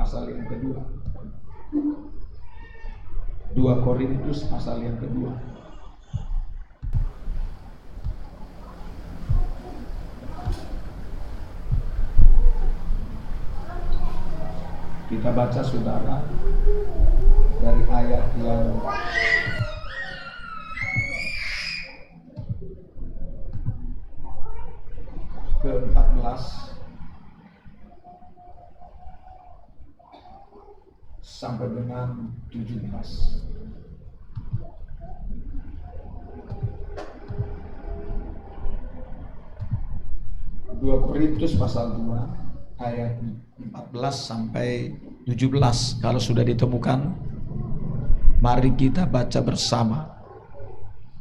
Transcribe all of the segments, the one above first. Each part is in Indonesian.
pasal yang kedua. 2 Korintus pasal yang kedua. Kita baca saudara dari ayat yang ke-14 sampai dengan 17. Dua Korintus pasal 2 ayat 14 sampai 17. Kalau sudah ditemukan, mari kita baca bersama.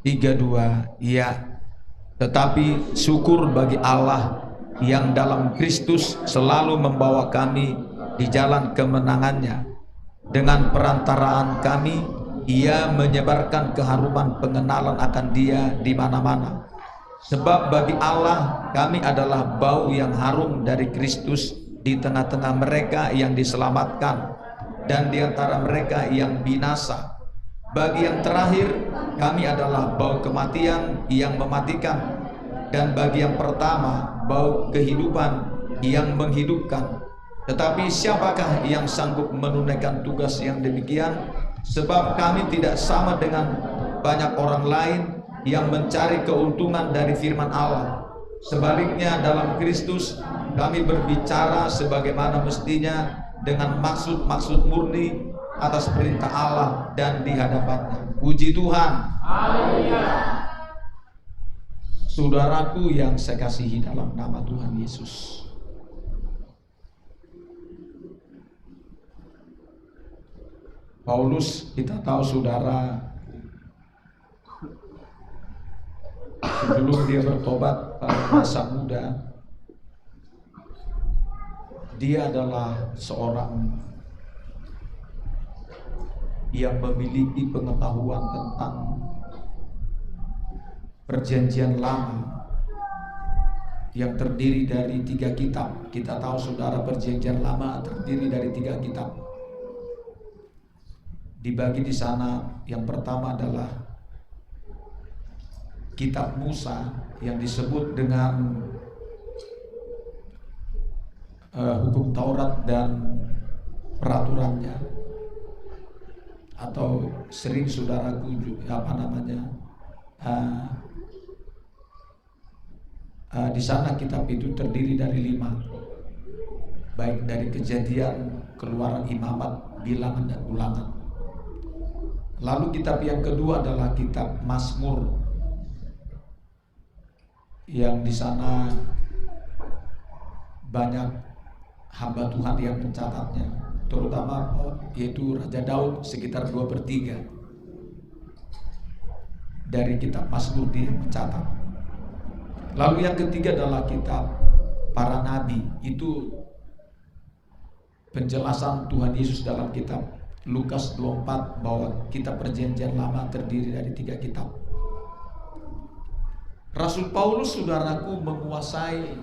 3, 2, ya. Tetapi syukur bagi Allah yang dalam Kristus selalu membawa kami di jalan kemenangannya. Dengan perantaraan kami, Ia menyebarkan keharuman pengenalan akan Dia di mana-mana. Sebab bagi Allah kami adalah bau yang harum dari Kristus di tengah-tengah mereka yang diselamatkan dan di antara mereka yang binasa. Bagi yang terakhir, kami adalah bau kematian yang mematikan, dan bagi yang pertama, bau kehidupan yang menghidupkan. Tetapi siapakah yang sanggup menunaikan tugas yang demikian? Sebab kami tidak sama dengan banyak orang lain yang mencari keuntungan dari firman Allah. Sebaliknya dalam Kristus kami berbicara sebagaimana mestinya dengan maksud-maksud murni atas perintah Allah dan di hadapannya. Puji Tuhan. Haleluya. Saudaraku yang saya kasihi dalam nama Tuhan Yesus, Paulus, kita tahu saudara, sebelum dia bertobat pada masa muda, dia adalah seorang yang memiliki pengetahuan tentang Perjanjian Lama yang terdiri dari 3 kitab. Kita tahu saudara, Perjanjian Lama terdiri dari 3 kitab. Dibagi di sana, yang pertama adalah Kitab Musa yang disebut dengan hukum Taurat dan peraturannya, atau sering saudaraku di sana kitab itu terdiri dari 5, baik dari Kejadian, Keluaran, Imamat, Bilangan, dan Ulangan. Lalu kitab yang kedua adalah Kitab Mazmur, yang di sana banyak hamba Tuhan yang mencatatnya, terutama yaitu Raja Daud, sekitar 2/3 dari kitab Mazmur dia mencatat. Lalu yang ketiga adalah kitab para nabi, itu penjelasan Tuhan Yesus dalam kitab Lukas 24 bahwa kitab Perjanjian Lama terdiri dari 3 kitab. Rasul Paulus, saudaraku, menguasai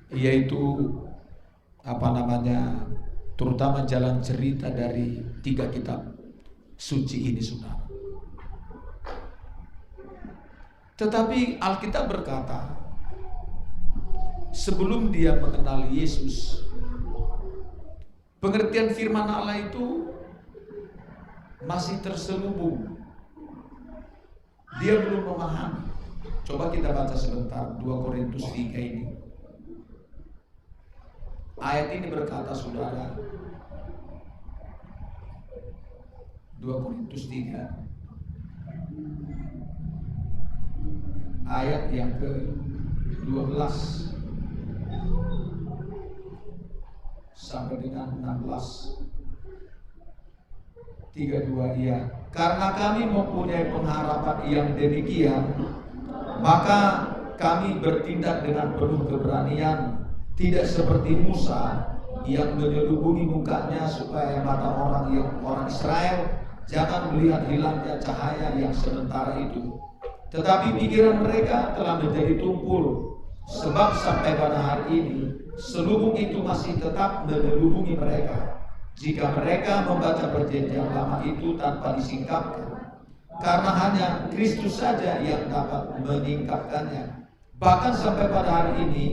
yaitu terutama jalan cerita dari 3 kitab suci ini, saudara. Tetapi Alkitab berkata, sebelum dia mengenal Yesus, pengertian firman Allah itu masih terselubung. Dia belum memahami. Coba kita baca sebentar 2 Korintus 3 ini. Ayat ini berkata, saudara, 2 Korintus 3 ayat yang ke-12 sampai dengan 16. 3:2, ya. Karena kami mempunyai pengharapan yang demikian, maka kami bertindak dengan penuh keberanian, tidak seperti Musa yang menyelubungi mukanya supaya mata orang Israel jangan melihat hilangnya cahaya yang sementara itu. Tetapi pikiran mereka telah menjadi tumpul, sebab sampai pada hari ini selubung itu masih tetap mengelubungi mereka jika mereka membaca perjanjian lama itu tanpa disingkapkan, karena hanya Kristus saja yang dapat menyingkapkannya. Bahkan sampai pada hari ini,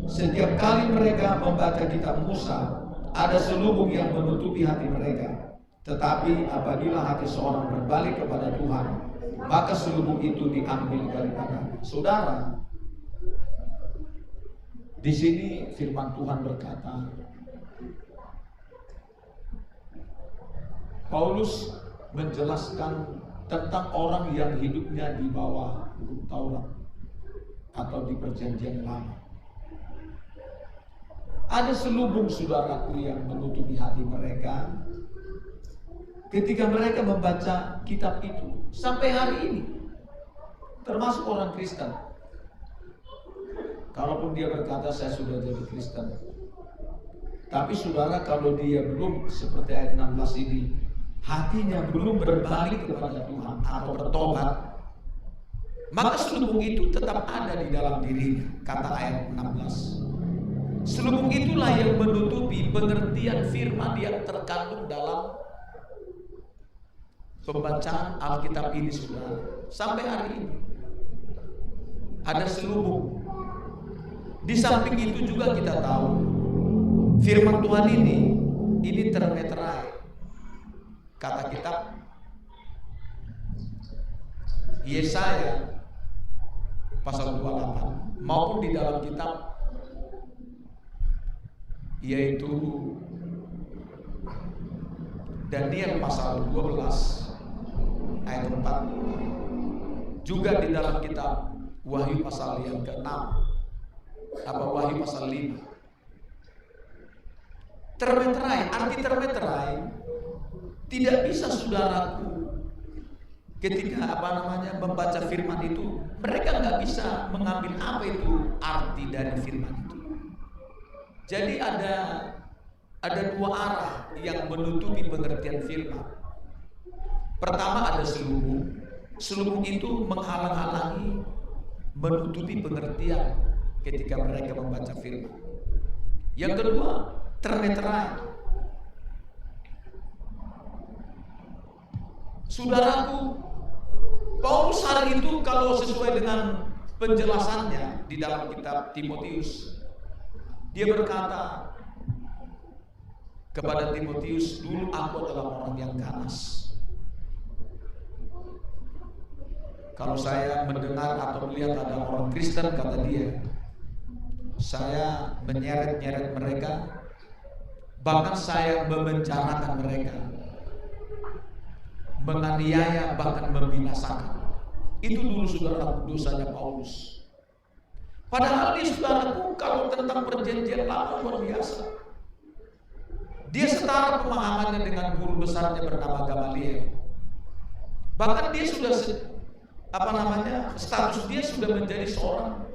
setiap kali mereka membaca kitab Musa, ada selubung yang menutupi hati mereka. Tetapi apabila hati seorang berbalik kepada Tuhan, maka selubung itu diambil daripada saudara. Di sini firman Tuhan berkata, Paulus menjelaskan tentang orang yang hidupnya di bawah hukum Taurat atau di perjanjian lama. Ada selubung, saudaraku, yang menutupi hati mereka ketika mereka membaca kitab itu sampai hari ini, termasuk orang Kristen. Kalaupun dia berkata saya sudah jadi Kristen, tapi saudara, kalau dia belum seperti ayat 16 ini, hatinya belum berbalik kepada Tuhan atau bertobat, maka selubung itu tetap ada di dalam dirinya. Kata ayat 16, selubung itulah yang menutupi pengertian firman yang terkandung dalam pembacaan Alkitab ini, saudara. Sampai hari ini ada selubung. Di samping itu juga kita tahu firman Tuhan ini termeterai. Kata kitab Yesaya pasal 28 maupun di dalam kitab yaitu Daniel pasal 12 ayat 4, juga di dalam kitab Wahyu pasal yang ke-6 Wahyu pasal 5. Termeterai, arti termeterai tidak bisa, saudaraku, ketika membaca firman itu, mereka nggak bisa mengambil apa itu arti dari firman itu. Jadi ada dua arah yang menutupi pengertian firman. Pertama, ada selubung. Selubung itu menghalang-halangi, menutupi pengertian ketika mereka membaca firman. Yang kedua, termeterai. Saudaraku, Paulus hari itu kalau sesuai dengan penjelasannya di dalam kitab Timotius, dia berkata kepada Timotius, dulu aku adalah orang yang ganas. Kalau saya mendengar atau melihat ada orang Kristen, kata dia, saya menyeret-nyeret mereka, bahkan saya memenjarakan mereka, menganiaya, bahkan membinasakan. Itu dulu, saudara, dosanya Paulus. Padahal dia, saudaraku, kalau tentang perjanjian lama luar biasa. Dia setara pemahamannya dengan guru besarnya bernama Gamaliel. Bahkan dia sudah status dia sudah menjadi seorang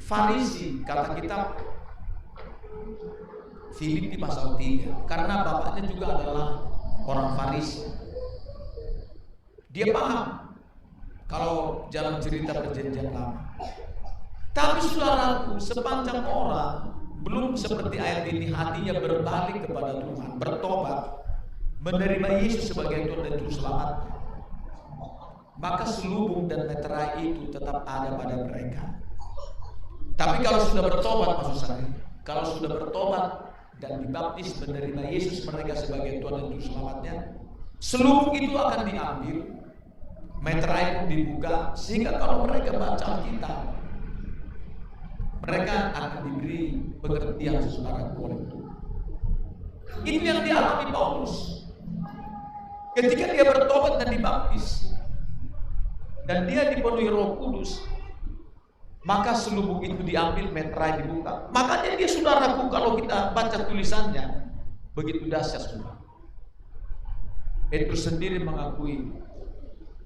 Farisi, kata kitab Filipi pasal 3, karena bapaknya juga adalah orang Farisi. Dia paham kalau jalan cerita perjanjian lama. Tapi saudaraku, sepanjang orang belum seperti ayat ini hatinya berbalik kepada Tuhan, bertobat, menerima Yesus sebagai Tuhan dan Juru Selamat, maka selubung dan meterai itu tetap ada pada mereka. Tapi kalau sudah bertobat, maksud saya, kalau sudah bertobat dan dibaptis menerima Yesus mereka sebagai Tuhan dan Juru Selamatnya, selubung itu akan diambil, meterai pun dibuka, sehingga kalau mereka baca Alkitab, mereka akan diberi pengertian secara kolektif. Itu yang dialami Paulus ketika dia bertobat dan dibaptis, dan dia dipenuhi Roh Kudus, maka selubung itu diambil, meterai dibuka. Makanya dia, saudaraku, kalau kita baca tulisannya begitu dahsyat, saudara. Petrus sendiri mengakui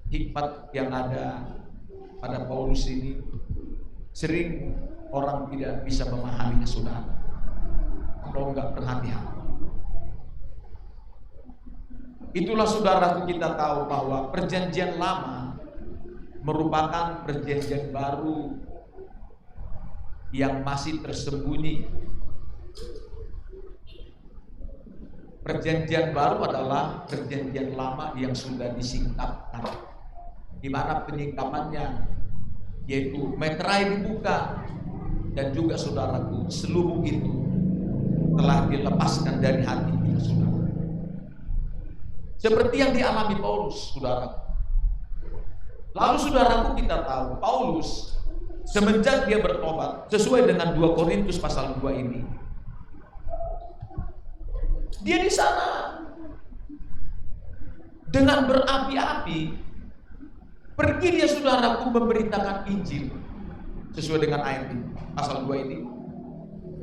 hikmat yang ada pada Paulus ini. Sering orang tidak bisa memahaminya, saudara, kalau enggak berhati-hati. Itulah, saudaraku, kita tahu bahwa perjanjian lama merupakan perjanjian baru yang masih tersembunyi Perjanjian baru adalah perjanjian lama yang sudah disingkapkan, di mana penyingkapannya yaitu meterai dibuka, dan juga saudaraku, selubung itu telah dilepaskan dari hati kita, saudara. Seperti yang dialami Paulus, saudaraku. Lalu saudaraku, kita tahu Paulus semenjak dia bertobat sesuai dengan 2 Korintus pasal 2 ini, dia di sana dengan berapi-api pergi dia, saudaraku, memberitakan Injil sesuai dengan ayat ini, pasal 2 ini.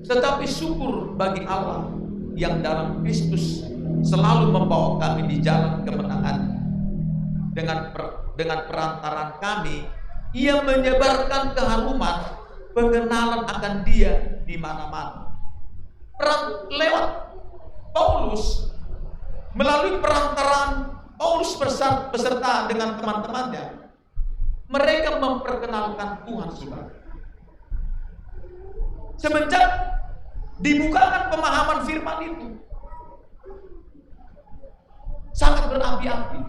Tetapi syukur bagi Allah yang dalam Kristus selalu membawa kami di jalan kemenangan. Dengan perantaran kami, Ia menyebarkan keharuman pengenalan akan Dia di mana-mana. Lewat Paulus, melalui perantaran Paulus beserta dengan teman-temannya, mereka memperkenalkan Tuhan, saudara. Semenjak dibukakan pemahaman firman itu, sangat berapi-api.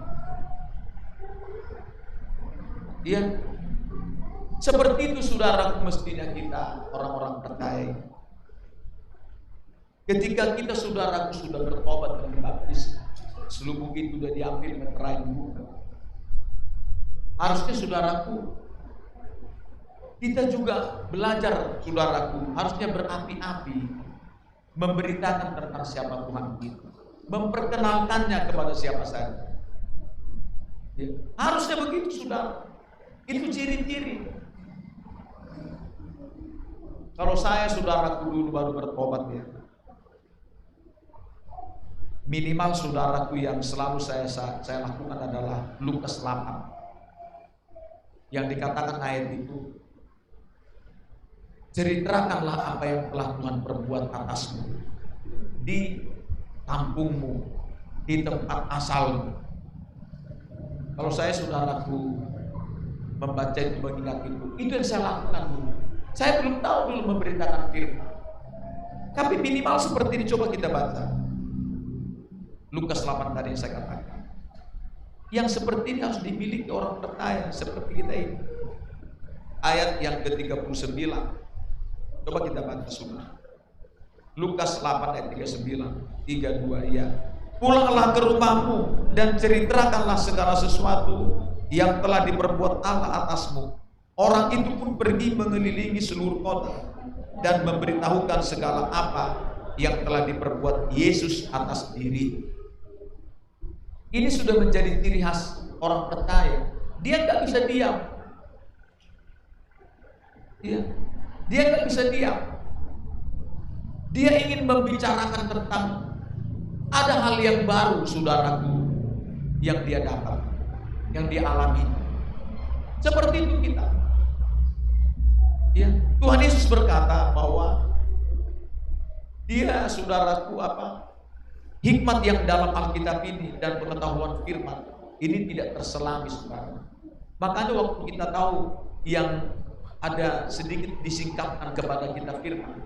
Ya, seperti itu, saudara, mestinya kita orang-orang percaya. Ketika kita, saudaraku, sudah bertobat dan dibaptis, selubung itu sudah diambil, meterai dibuka. Harusnya, saudaraku, kita juga belajar, saudaraku, harusnya berapi-api memberitakan tentang siapa Tuhan kita, memperkenalkannya kepada siapa saja. Ya, harusnya begitu, saudara. Itu ciri-ciri. Kalau saya, saudaraku, dulu baru bertobat, ya, minimal, saudaraku, yang selalu saya lakukan adalah Lukas 8 yang dikatakan ayat itu, ceritakanlah apa yang telah Tuhan perbuat atasmu di kampungmu, di tempat asalmu. Kalau saya, saudaraku, membaca itu, mengingat itu yang saya lakukan dulu. Saya belum tahu dulu memberitakan firman, tapi minimal seperti ini coba kita baca Lukas 8 tadi yang saya katakan. Yang seperti ini harus dimiliki orang percaya seperti kita ini. Ayat yang ke-39, coba kita baca semua. Lukas 8 ayat 32, ya. Pulanglah ke rumahmu dan ceritakanlah segala sesuatu yang telah diperbuat Allah atasmu. Orang itu pun pergi mengelilingi seluruh kota dan memberitahukan segala apa yang telah diperbuat Yesus atas diri. Ini sudah menjadi ciri khas orang percaya. Dia nggak bisa diam. Dia nggak bisa diam. Dia ingin membicarakan tentang ada hal yang baru, saudaraku, yang dia dapat, yang dia alami. Seperti itu kita. Ya, Tuhan Yesus berkata bahwa Dia, saudaraku, hikmat yang dalam Alkitab ini dan pengetahuan firman ini tidak terselami, saudara. Makanya waktu kita tahu yang ada sedikit disingkapkan kepada kita firman,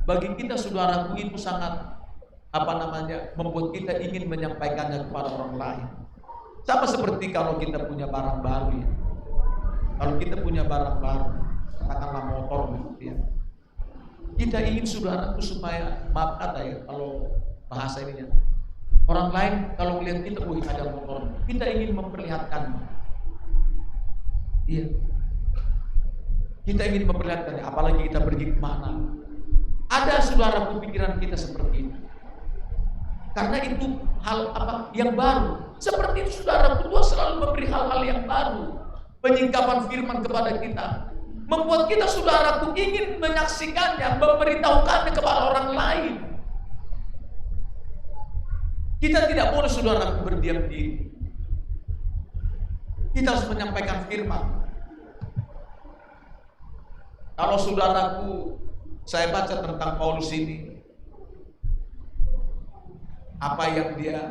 bagi kita, saudaraku, itu sangat membuat kita ingin menyampaikannya kepada orang lain. Sama seperti kalau kita punya barang baru, ya. Kalau kita punya barang baru, katakanlah motor, gitu, ya. Kita ingin, saudaraku, supaya, maaf kata ya, kalau bahasa ini, ya, orang lain kalau melihat kita, ada motor, kita ingin memperlihatkan. Iya. Kita ingin memperlihatkan, apalagi kita pergi kemana. Ada, saudaraku, pikiran kita seperti itu. Karena itu hal yang baru. Seperti itu, saudaraku, Tuhan selalu memberi hal-hal yang baru. Penyingkapan firman kepada kita membuat kita, saudaraku, ingin menyaksikannya, memberitahukannya kepada orang lain. Kita tidak boleh, saudaraku, berdiam diri. Kita harus menyampaikan firman. Kalau, saudaraku, saya baca tentang Paulus ini, apa yang dia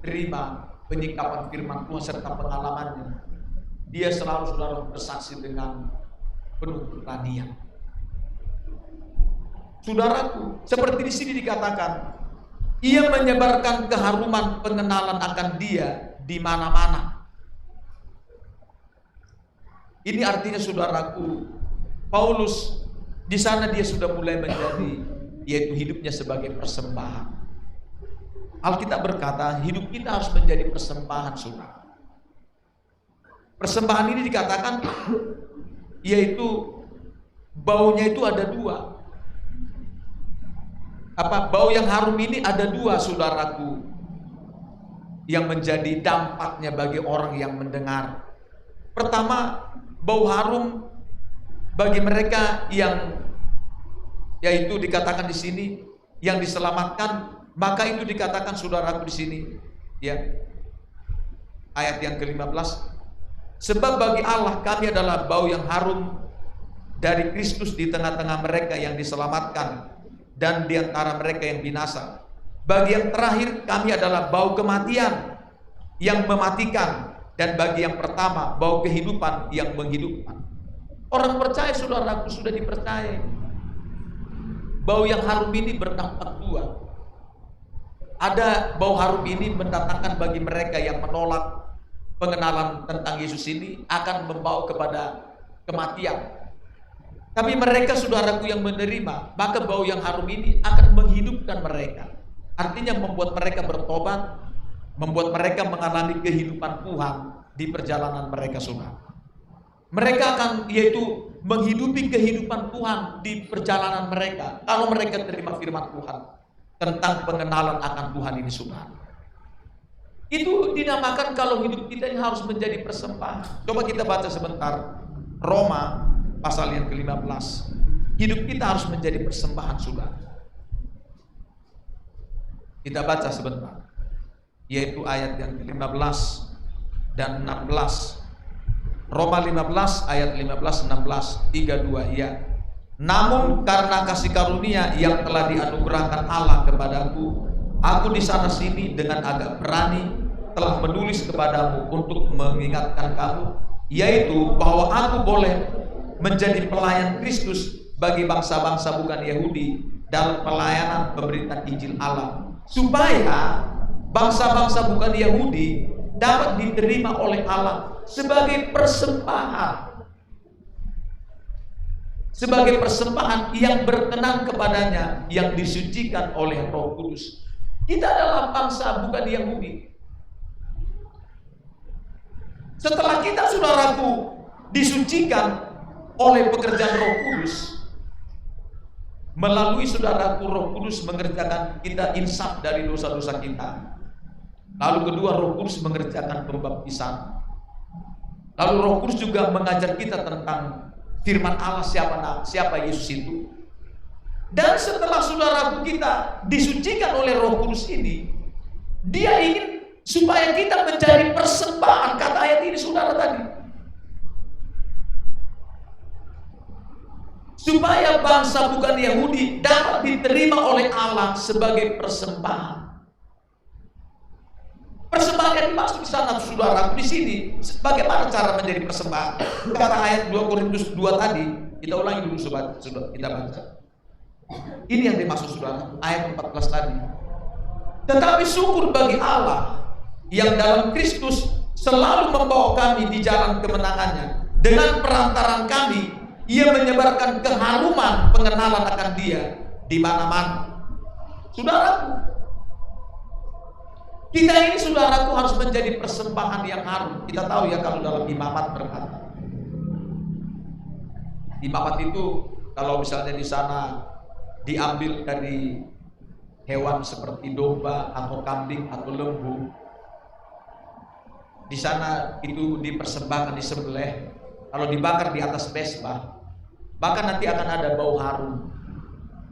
terima, penyingkapan firman Tuhan serta pengalamannya, dia selalu, saudara, bersaksi dengan penuh keberanian. Saudaraku, seperti di sini dikatakan, ia menyebarkan keharuman pengenalan akan Dia di mana-mana. Ini artinya saudaraku, Paulus di sana dia sudah mulai menjadi, yaitu hidupnya sebagai persembahan. Alkitab berkata, hidup kita harus menjadi persembahan, saudara. Persembahan ini dikatakan, yaitu baunya itu ada dua. Bau yang harum ini ada dua, saudaraku, yang menjadi dampaknya bagi orang yang mendengar. Pertama, bau harum bagi mereka yang, yaitu dikatakan di sini, yang diselamatkan, maka itu dikatakan saudaraku di sini, ya, ayat yang ke-15. Sebab bagi Allah kami adalah bau yang harum dari Kristus di tengah-tengah mereka yang diselamatkan dan di antara mereka yang binasa. Bagi yang terakhir kami adalah bau kematian yang mematikan, dan bagi yang pertama bau kehidupan yang menghidupkan. Orang percaya, saudaraku, sudah dipercaya. Bau yang harum ini berdampak dua. Ada bau harum ini mendatangkan bagi mereka yang menolak pengenalan tentang Yesus ini akan membawa kepada kematian. Tapi mereka, saudaraku, yang menerima, maka bau yang harum ini akan menghidupkan mereka. Artinya membuat mereka bertobat, membuat mereka mengalami kehidupan Tuhan di perjalanan mereka, saudara. Mereka akan, yaitu menghidupi kehidupan Tuhan di perjalanan mereka kalau mereka terima firman Tuhan tentang pengenalan akan Tuhan ini, saudara. Itu dinamakan kalau hidup kita ini harus menjadi persembahan. Coba kita baca sebentar Roma pasal yang ke-15. Hidup kita harus menjadi persembahan, saudara. Kita baca sebentar, yaitu ayat yang ke-15 dan 16. Roma 15 ayat 15, 16, 32, ya. Namun karena kasih karunia yang telah dianugerahkan Allah kepadaku, aku di sana sini dengan agak berani telah menulis kepadamu untuk mengingatkan kamu, yaitu bahwa aku boleh menjadi pelayan Kristus bagi bangsa-bangsa bukan Yahudi dalam pelayanan pemberitaan Injil Allah, supaya bangsa-bangsa bukan Yahudi dapat diterima oleh Allah sebagai persembahan, sebagai persembahan yang berkenan kepadanya, yang disucikan oleh Roh Kudus. Kita adalah bangsa bukan Yahudi. Setelah kita, saudaraku, disucikan oleh pekerjaan Roh Kudus, melalui saudaraku Roh Kudus mengerjakan kita insaf dari dosa-dosa kita. Lalu kedua, Roh Kudus mengerjakan pembaptisan. Lalu Roh Kudus juga mengajar kita tentang firman Allah, siapa Yesus itu. Dan setelah saudaraku kita disucikan oleh Roh Kudus ini, Dia ingin supaya kita menjadi persembahan, kata ayat ini, saudara, tadi. Supaya bangsa bukan Yahudi dapat diterima oleh Allah sebagai persembahan. Persembahan yang dimaksud di sana, saudaraku, di sini, bagaimana cara menjadi persembahan? Kata ayat 2 Korintus 2 tadi, kita ulangi dulu, sobat, kita baca. Ini yang dimaksud, saudara, ayat 14 tadi. Tetapi syukur bagi Allah yang dalam Kristus selalu membawa kami di jalan kemenangannya. Dengan perantaran kami, Ia menyebarkan keharuman pengenalan akan Dia di mana-mana. Saudaraku, kita ini, saudaraku, harus menjadi persembahan yang harum. Kita tahu ya, kalau dalam imamat berkata, imamat itu kalau misalnya di sana diambil dari hewan seperti domba atau kambing atau lembu, di sana itu dipersembahkan, disembelih. Kalau dibakar di atas mesbah, bahkan nanti akan ada bau harum.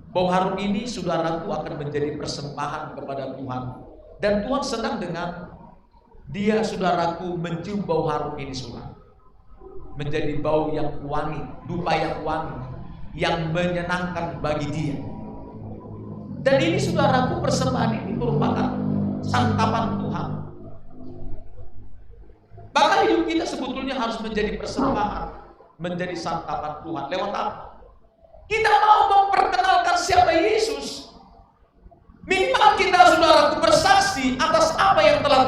Bau harum ini, saudaraku, akan menjadi persembahan kepada Tuhan. Dan Tuhan senang dengan Dia, saudaraku, mencium bau harum ini, saudara. Menjadi bau yang wangi, dupa yang wangi, yang menyenangkan bagi Dia. Dan ini, saudaraku, persembahan ini merupakan santapan Tuhan. Maka hidup kita sebetulnya harus menjadi persembahan, menjadi santapan Tuhan. Lewat apa? Kita mau memperkenalkan siapa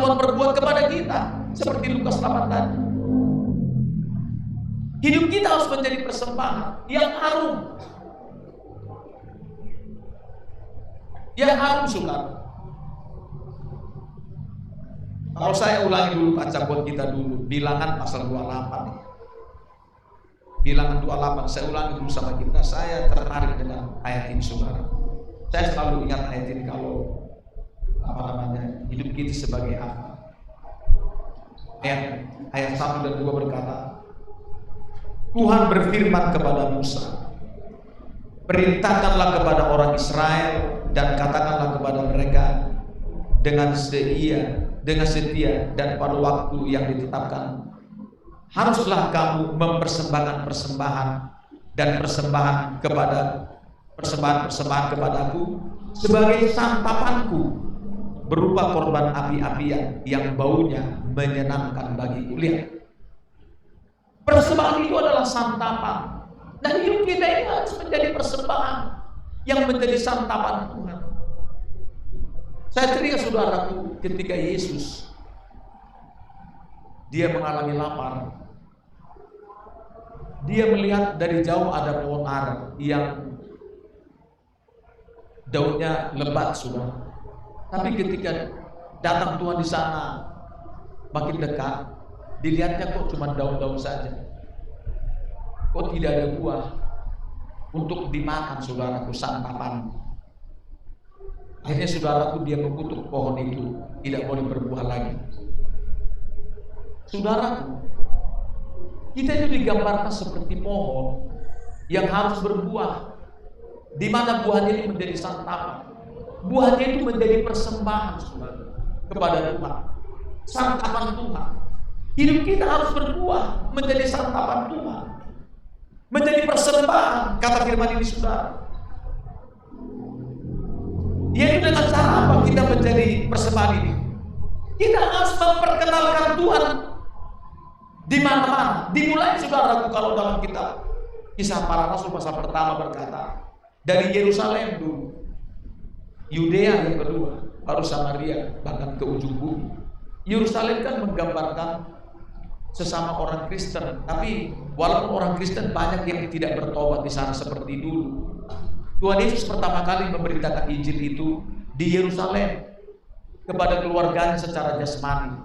Tuhan berbuat kepada kita. Seperti Lukas 8 tadi. Hidup kita harus menjadi persembahan yang harum. Yang harum, saudara. Kalau saya ulangi dulu baca buat kita dulu, Bilangan pasal 28. Bilangan 28, saya ulangi dulu sama kita. Saya tertarik dengan ayat ini, saudara. Saya selalu ingat ayat ini kalau hidup kita sebagai apa. Ayat 1 dan 2 berkata, Tuhan berfirman kepada Musa, perintahkanlah kepada orang Israel dan katakanlah kepada mereka dengan setia dan pada waktu yang ditetapkan, haruslah kamu mempersembahkan persembahan dan persembahan kepadaku sebagai santapanku berupa korban api-apian yang baunya menyenangkan bagiku. Lihat, persembahan itu adalah santapan. Dan hidup kita ini harus menjadi persembahan yang menjadi santapan Tuhan. Saya teringat, saudaraku, ketika Yesus dia mengalami lapar, dia melihat dari jauh ada pohon ara yang daunnya lebat, saudara. Tapi ketika datang Tuhan di sana makin dekat, dilihatnya kok cuma daun-daun saja. Kok tidak ada buah untuk dimakan, saudaraku, santapan. Akhirnya, saudaraku, dia mengutuk pohon itu tidak boleh berbuah lagi. Saudaraku, kita itu digambarkan seperti pohon yang harus berbuah, di mana buahnya ini menjadi santapan. Buahnya itu menjadi persembahan, saudara, kepada Tuhan, santapan Tuhan. Hidup kita harus berbuah menjadi santapan Tuhan, menjadi persembahan, kata firman ini, saudara. Yaitu dengan cara apa kita menjadi persembahan ini? Kita harus memperkenalkan Tuhan di mana-mana. Dimulai, saudaraku, kalau dalam kitab Kisah Para Rasul pasal pertama berkata, dari Yerusalem dulu, Yudea yang kedua, baru Samaria, bahkan ke ujung bumi. Yerusalem kan menggambarkan sesama orang Kristen, tapi walaupun orang Kristen banyak yang tidak bertobat di sana seperti dulu. Tuhan Yesus pertama kali memberitakan Injil itu di Yerusalem kepada keluarganya secara jasmani.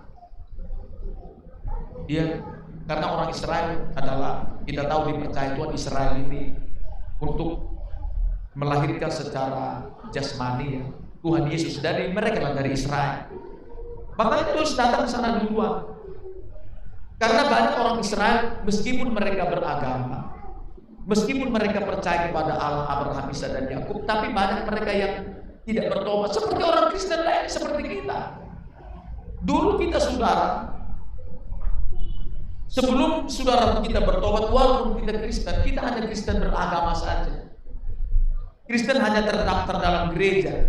Dia, karena orang Israel adalah, kita tahu, dipercaya Tuhan Israel ini untuk melahirkan secara jasmani, ya, Tuhan Yesus dari mereka lah, dari Israel. Makanya terus datang ke sana duluan. Karena banyak orang Israel, meskipun mereka beragama, meskipun mereka percaya kepada Allah Abraham, Ishak dan Yakub, tapi banyak mereka yang tidak bertobat, seperti orang Kristen lain, seperti kita. Dulu kita, saudara, sebelum saudara kita bertobat, walaupun kita Kristen, kita hanya Kristen beragama saja. Kristen hanya terdaftar dalam gereja.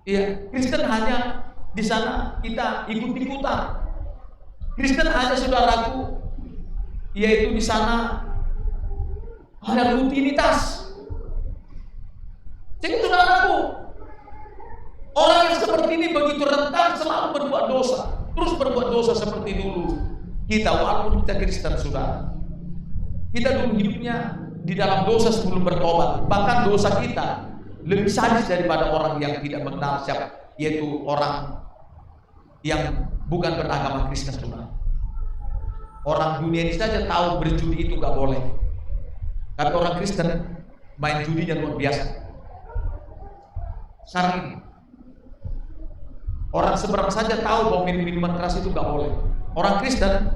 Iya, Kristen hanya di sana kita ikut-ikutan. Kristen hanya, saudaraku, yaitu di sana ada rutinitas. Jadi, saudaraku, orang yang seperti ini begitu rentan selalu berbuat dosa, terus berbuat dosa seperti dulu. Kita, walaupun kita Kristen, saudara, kita dulu hidupnya di dalam dosa sebelum bertobat. Bahkan dosa kita lebih sadis daripada orang yang tidak mengenal siapa, yaitu orang yang bukan beragama Kristen, saudara. Orang dunia ini saja tahu berjudi itu gak boleh, tapi orang Kristen main judinya luar biasa. Sekarang ini orang seberang saja tahu bahwa minuman keras itu gak boleh. Orang Kristen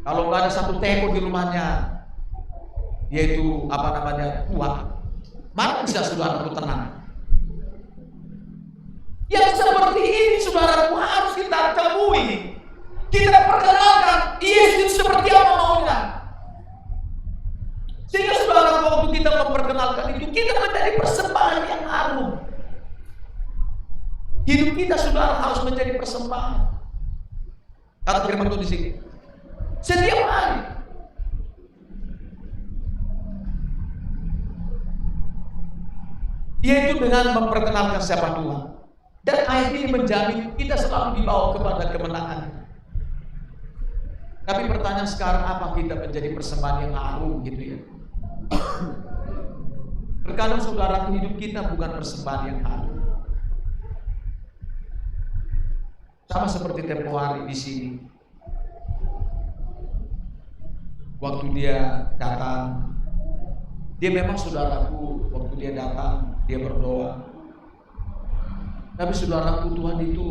kalau nggak ada satu teko di rumahnya, yaitu kuah, mana bisa saudaraku tenang? Yang seperti ini, saudaraku, harus kita temui, kita perkenalkan Yesus seperti apa maunya. Sehingga, saudaraku, waktu kita memperkenalkan itu, kita menjadi persembahan yang harum. Hidup kita, saudara, harus menjadi persembahan. Kata firman Tuhan di sini, setiap hari. Yaitu dengan memperkenalkan siapa Tuhan. Dan ayat ini menjamin kita selalu dibawa kepada kemenangan. Tapi pertanyaan sekarang, apa kita menjadi persembahan yang harum gitu ya? Terkadang saudara, hidup kita bukan persembahan yang harum. Sama seperti tempo hari di sini. Waktu dia datang, dia memang saudaraku, waktu dia datang, dia berdoa. Tapi saudaraku, Tuhan itu,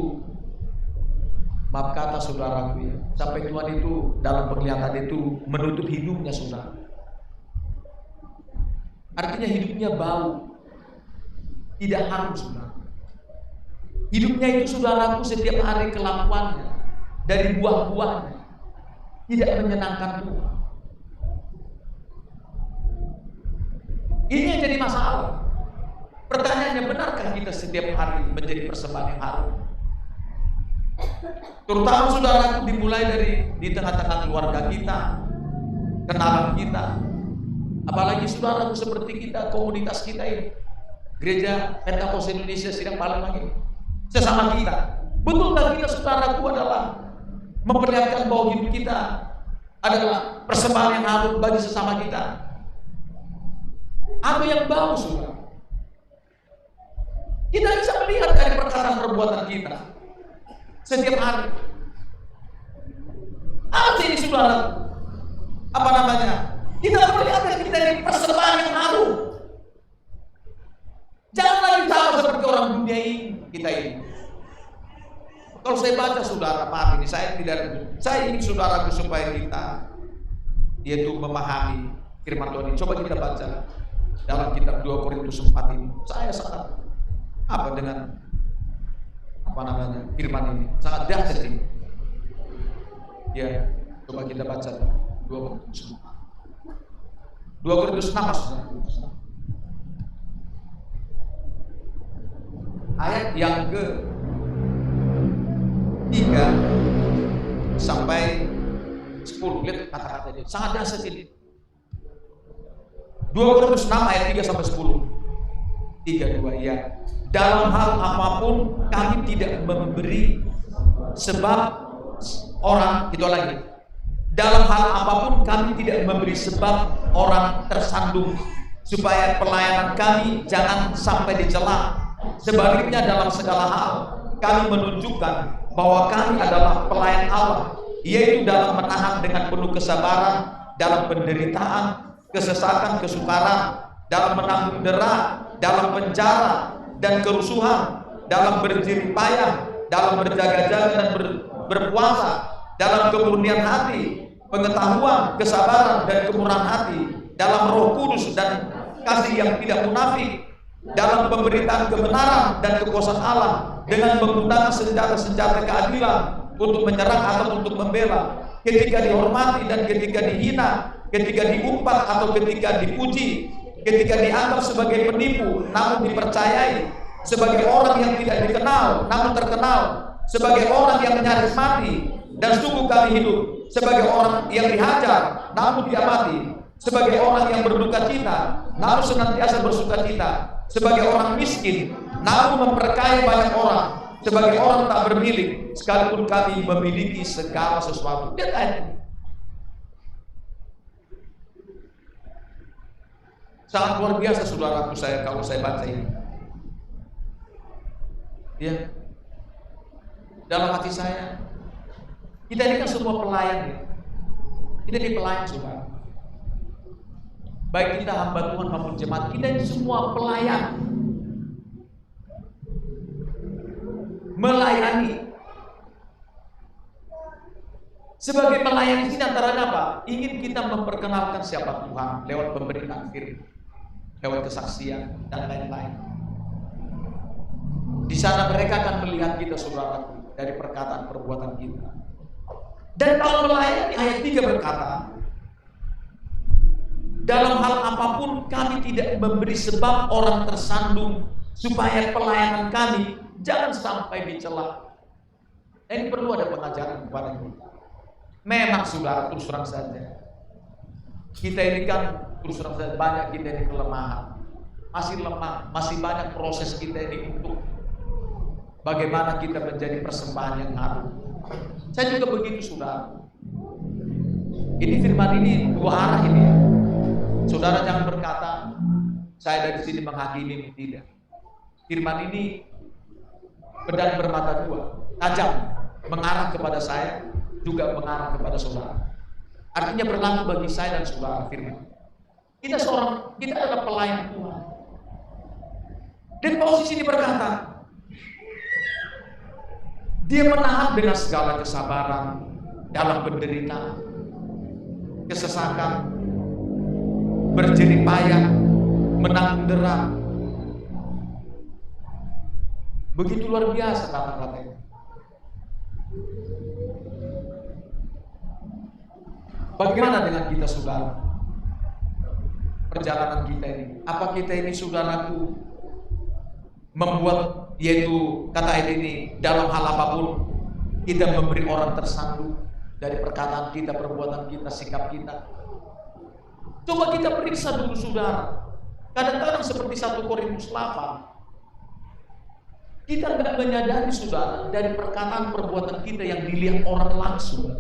maaf kata saudaraku ya, sampai Tuhan itu dalam penglihatan itu menutup hidungnya saudara. Artinya hidupnya bau, tidak harum saudara. Hidupnya itu saudaraku setiap hari kelakuannya, dari buah-buahnya, tidak menyenangkan Tuhan. Ini yang jadi masalah. Pertanyaannya, benarkah kita setiap hari menjadi persembahan yang harum? Terutama saudaraku, dimulai dari di tengah-tengah keluarga kita, kenalan kita, apalagi saudaraku seperti kita, komunitas kita ini, Gereja Pentakosta Indonesia Sidang Palembang ini, sesama kita. Betulkah kita saudaraku adalah memperlihatkan bahwa hidup kita adalah persembahan yang harum bagi sesama kita? Apa yang bau saudara? Kita bisa melihat dari perkataan perbuatan kita setiap hari. Apa ini saudara? Apa namanya? Kita melihat kita di persembahan yang harum. Jangan lagi sama seperti orang dunia ini, kita ini. Kalau saya baca saudara, maaf ini saya ingin saudaraku supaya kita yaitu memahami firman Tuhan ini. Coba kita baca dalam kitab 2 Korintus 4 ini. Saya sangat dengan firman ini sangat dahsyat ini. Ya, coba kita baca 2 Korintus 4. 2 Korintus 6 ayat yang ke 3 sampai 10. Lihat kata-kata ini sangat dahsyat ini. 2 Korintus 6 ayat 3 sampai 10. 3:2 ya. Dalam hal apapun kami tidak memberi sebab orang, itu lagi. Dalam hal apapun kami tidak memberi sebab orang tersandung, supaya pelayanan kami jangan sampai dicela. Sebaliknya dalam segala hal kami menunjukkan bahwa kami adalah pelayan Allah, yaitu dalam menahan dengan penuh kesabaran, dalam penderitaan, kesesakan, kesukaran, dalam menanggung dera, dalam penjara dan kerusuhan, dalam berjerih payah, dalam berjaga-jaga dan berpuasa, dalam kemurnian hati, pengetahuan, kesabaran dan kemurahan hati, dalam Roh Kudus dan kasih yang tidak munafik, dalam pemberitaan kebenaran dan kekuasaan Allah, dengan menggunakan senjata-senjata keadilan untuk menyerang atau untuk membela, ketika dihormati dan ketika dihina, ketika diumpat atau ketika dipuji, ketika dianggap sebagai penipu namun dipercayai, sebagai orang yang tidak dikenal namun terkenal, sebagai orang yang nyaris mati dan sungguh kami hidup, sebagai orang yang dihajar namun tidak mati, sebagai orang yang berduka cita namun senantiasa bersuka cita, sebagai orang miskin namun memperkaya banyak orang, sebagai orang tak bermilik sekalipun kami memiliki segala sesuatu. Lihat ayat ini. Sangat luar biasa saudaraku kalau saya baca ini. Ya. Dalam hati saya, kita ini kan semua pelayan ya. Kita ini pelayan saudara. Baik kita hamba Tuhan maupun jemaat, kita ini semua pelayan. Melayani. Sebagai pelayan di sini antara apa? Ingin kita memperkenalkan siapa Tuhan lewat pemberitaan firman, lewat kesaksian dan lain-lain. Di sana mereka akan melihat kita saudaraku dari perkataan perbuatan kita. Dan kalau melayani, ayat 3 berkata, dalam hal apapun kami tidak memberi sebab orang tersandung, supaya pelayanan kami jangan sampai dicela. Ini perlu ada pengajaran kepada kita. Memang saudara, terus terang saja, kita ini kan terus terang saja banyak kita ini kelemahan, masih lemah, masih banyak proses kita ini untuk bagaimana kita menjadi persembahan yang harum. Saya juga begitu, saudara. Ini firman ini dua arah ini. Saudara jangan berkata, saya dari sini menghakimi, tidak. Firman ini pedang bermata dua, tajam, mengarah kepada saya, juga mengarah kepada saudara. Artinya berlaku bagi saya dan saudara firman. Kita adalah pelayan Tuhan. Dan Paulus ini berkata, dia menahan dengan segala kesabaran dalam penderitaan, kesesakan, berjerih payah, menanggung derang. Begitu luar biasa kata-katanya. Bagaimana dengan kita, saudara? Perjalanan kita ini, apa kita ini, saudaraku, membuat, yaitu kata ayat ini, dalam hal apapun kita memberi orang tersandung dari perkataan kita, perbuatan kita, sikap kita. Coba kita periksa dulu, saudara. Kadang-kadang seperti 1 Korintus 8, kita nggak menyadari, saudara, dari perkataan perbuatan kita yang dilihat orang langsung,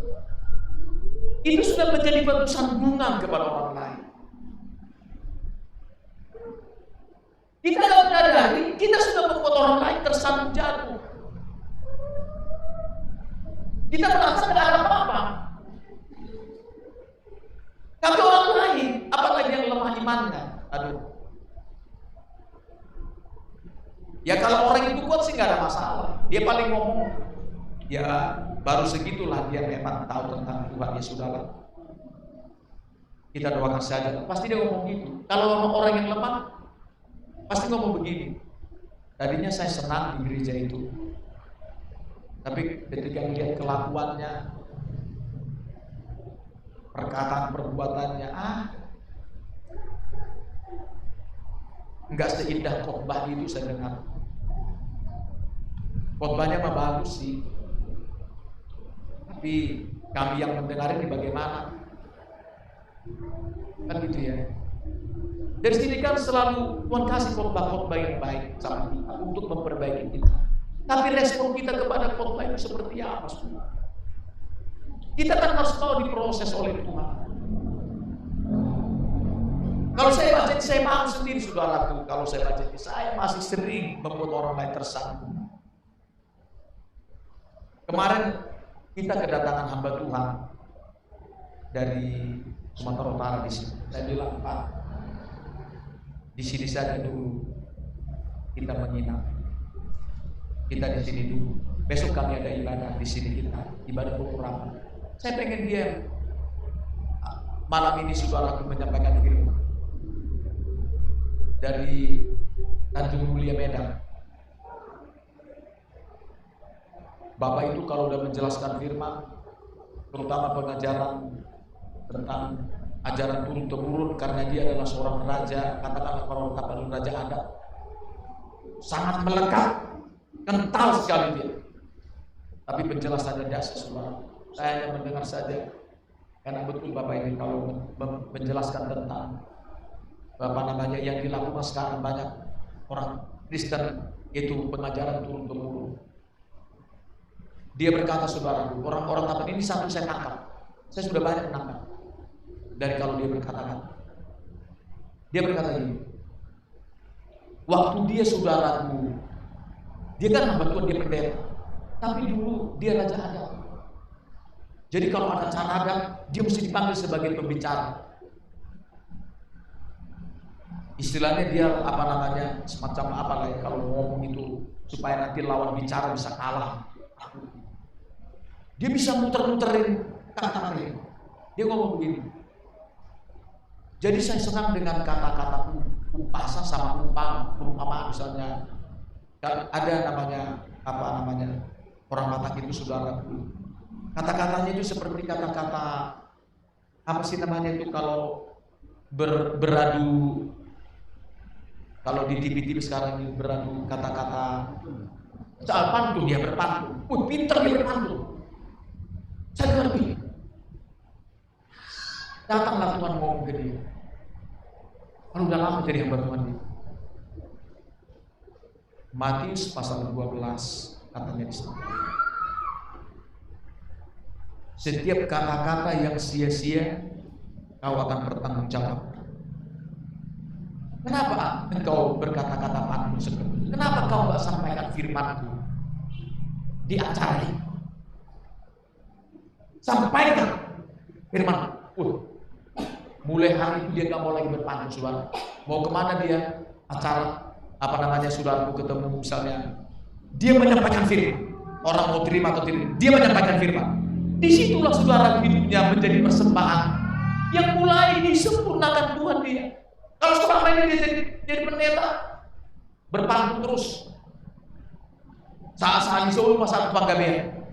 itu sudah menjadi batu sandungan kepada orang lain. Kita nggak menyadari, kita sudah membuat orang lain tersandung jatuh. Kita merasa nggak ada apa-apa. Tapi orang lain, apalagi yang lemah imannya, aduh. Ya kalau orang itu kuat sih nggak ada masalah. Dia paling ngomong, ya baru segitulah dia memang tahu tentang Tuhan, ya sudahlah. Kita doakan saja. Pasti dia ngomong gitu. Kalau orang yang lemah, pasti ngomong begini. Tadinya saya senang di gereja itu, tapi ketika melihat kelakuannya, perkataan perbuatannya, nggak seindah khotbah itu saya dengar. Khotbahnya mah bagus sih, tapi kami yang mendengar ini bagaimana? Kan gitu ya. Dari sini kan selalu Tuhan kasih khotbah-khotbah yang baik sama kita untuk memperbaiki kita. Tapi respon kita kepada khotbah itu seperti apa, saudara? Kita kan harus tahu diproses oleh Tuhan. Kalau saya baca, saya malu sendiri, saudaraku. Kalau saya baca, saya masih sering membuat orang lain tersandung. Kemarin kita kedatangan hamba Tuhan dari Sumatera Utara di sini. Saya bilang, Pak, di sini saja dulu kita menginap. Kita di sini dulu. Besok kami ada ibadah di sini, kita ibadah pengharapan. Saya pengen dia malam ini, saudaraku, menyampaikan firman dari Tanjung Mulia, Medan. Bapak itu kalau udah menjelaskan firman, terutama pengajaran tentang ajaran turun-temurun, karena dia adalah seorang raja, katakanlah kalau kapan raja ada, sangat melekat, kental sekali dia. Tapi penjelasannya dasar, saudara. Saya hanya mendengar saja, karena betul Bapak ini kalau menjelaskan tentang yang dilakukan sekarang banyak orang Kristen, itu pengajaran turun-temurun. Dia berkata, saudara, orang-orang apa ini satu saya tangkap. Saya sudah banyak menangkap dari kalau dia berkata-kata. Dia berkata gini, waktu dia, saudaraku, dia kan hamba Tuhan, dia pendeta, tapi dulu dia raja adat. Jadi kalau ada acara adat, dia mesti dipanggil sebagai pembicara. Istilahnya dia semacam apa lah ya, kalau ngomong itu supaya nanti lawan bicara bisa kalah. Dia bisa muter-muterin kata-kata. Dia ngomong begini. Jadi saya senang dengan kata-kata upasa sama umpama misalnya. Dan ada orang Batak itu, saudara. Kata-katanya itu seperti kata-kata itu kalau beradu, kalau di TV sekarang ini beradu kata-kata soal pantun, dia berpantun. Pintar dia berpantun. Saya ngerti. Datanglah Tuhan ngomong ke dia. Kalau udah lama jadi hamba Tuhan dia. Matius pasal 12 katanya di sana. Setiap kata-kata yang sia-sia kau akan bertanggung jawab. Kenapa engkau berkata-kata pantun seperti itu? Kenapa kau nggak sampaikan firman-Ku di acara ini? Sampaikan firman. Mulai hari itu dia nggak mau lagi berpantun, saudara. Mau kemana dia? Acara saudaraku ketemu misalnya, dia menyampaikan firman. Orang mau terima atau tidak, dia menyampaikan firman. Disitulah saudara hidupnya menjadi persembahan yang mulai disempurnakan Tuhan dia. Kalau selama ini dia jadi pendeta, berpantun terus. Saat-saat di Solo masa Panggabean.